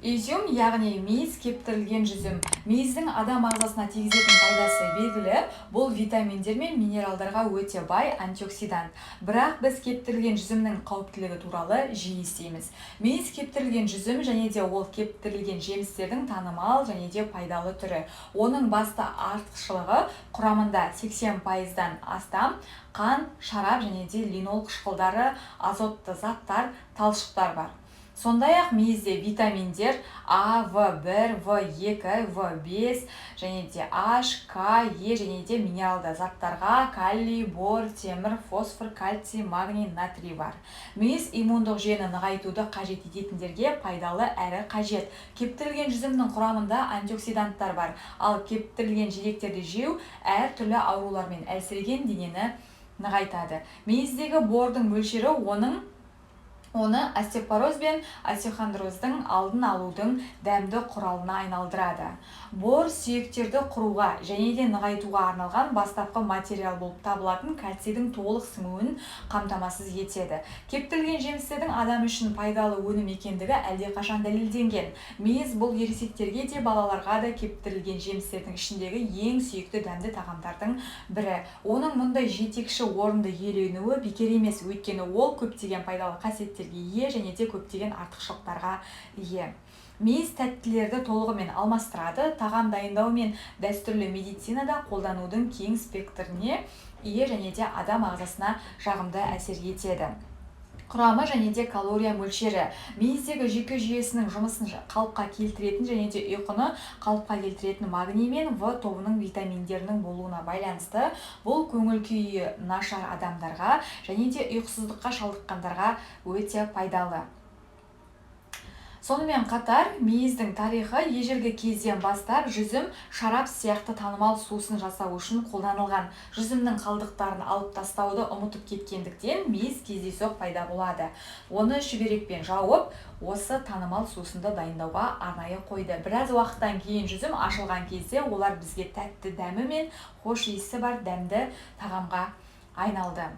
Изюм, яғни мейіз, кептірілген жүзім. Мейіздің адам ағзасына тигізетін пайдасы белгілі. Бұл витаминдер мен минералдарға өте бай антиоксидант. Бірақ біз кептірілген жүзімнің қауіптілігі туралы жиі естиміз. Мейіз кептірілген жүзім және де ол кептірілген жемістердің танымал және де пайдалы түрі. Оның басты артықшылығы құрамында 80%-дан астам қант, шарап және де линол қышқылдары, азотты заттар, талшықтар бар. Сондай-ақ мейізде витаминдер А, В1, В2, В5 және де H, К, Е және де минералды заттарға калий, бор, темір, фосфор, кальций, магний, натрий бар. Мейіз иммундық жүйені нығайтуды қажет ететіндерге пайдалы әрі қажет. Кептірілген жүзімнің құрамында антиоксиданттар бар, ал кептірілген жидектерді жеу әртүрлі аурулармен әлсіреген денені нығайтады. Мейіздегі бордың мөлшері оны остеопороз бен остеохондроздың алдын алудың дәмді құралына айналдырады. Бор сүйектерді құруға және де нығайтуға арналған бастапқы материал болып табылатын кальцийдің толық сіңуін қамтамасыз етеді. Кептірілген жемістердің адам үшін пайдалы өнім екендігі әлдеқашан дәлелденген. Мейіз бұл ересектерге де балаларға да кептірілген жемістердің ішіндегі ең сүйікті дәмді тағамдардың бірі. Оның мұндай жетекші орынды иеленуі бекер емес, өйткені ол көптеген пайдалы қасиеттерге ие және де көптеген артықшылықтарға ие. Мейіз тәттілерді толығымен алмастырады, тағам дайындау мен дәстүрлі медицинада қолданудың кең спектріне ие және де адам ағзасына жағымды әсер етеді. Құрамы және де калория мөлшері. Мейіздегі жүйке жүйесінің жұмысын қалыпқа келтіретін және де ұйқыны қалыпқа келтіретін магний мен В тобының витаминдерінің болуына байланысты. Бұл көңіл күйі нашар адамдарға және де ұйқысыздыққа шалдыққандарға өте пайдалы. Сонымен қатар, мейіздің тарихы ежелгі кезден бастап жүзім, шарап сияқты танымал сусын жасау үшін қолданылған. Жүзімнің қалдықтарын алып тастауды ұмытып кеткендіктен мейіз кездейсоқ пайда болады. Оны шүберекпен жауып, осы танымал сусынды дайындауға арнайы қойды. Біраз уақыттан кейін жүзім ашылған кезде олар бізге тәтті дәмі мен хош иісі бар дәмді тағамға айналды.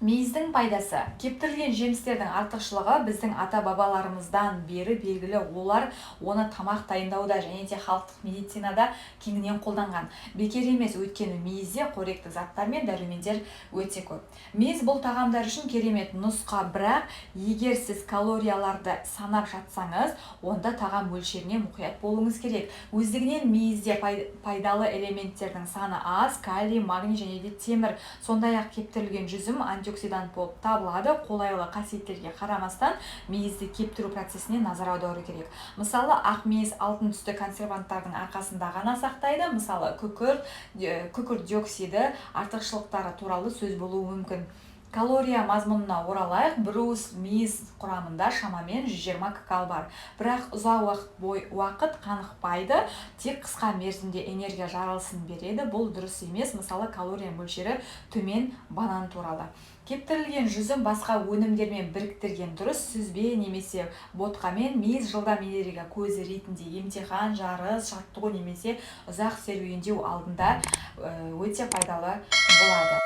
Мейіздің пайдасы. Кептірілген жемістердің артықшылығы біздің ата-бабаларымыздан бері белгілі. Олар оны тамақ дайындауда және де халықтық медицинада кеңінен қолданған. Бекер емес, өйткені мейізде қоректі заттар мен дәрумендер өте көп. Мейіз бұл тағамдар үшін керемет нұсқа, бірақ егер сіз калорияларды санап жатсаңыз, онда тағам мөлшеріне мұқият болуыңыз керек. Өздігінен мейізде пайдалы элементтердің саны аз, калий, магний және де темір. Сондай-ақ кептірілген жүзім антиоксидант болып табылады. Қолайлы қасиеттерге қарамастан мейізді кептіру процесіне назар аудару керек. Мысалы, ақ мейіз алтын түсті консерванттардың арқасында ғана сақтайды. Мысалы, күкірт диоксиді артықшылықтары туралы сөз болуы мүмкін. Калория мазмұнына оралайық. Бір уыс мейіз құрамында шамамен 120 ккал бар. Бірақ ұзақ уақыт қанықпайды, тек қысқа мерзімде энергия жарылысын береді. Бұл дұрыс емес. Мысалы, калория мөлшері төмен банан туралы. Кептірілген жүзім басқа өнімдермен біріктірген дұрыс. Сүзбе немесе ботқамен мейіз жылдам энергия көзі ретінде емтихан, жарыс, жаттығу немесе ұзақ серуендеу алдында өте пайдалы болады.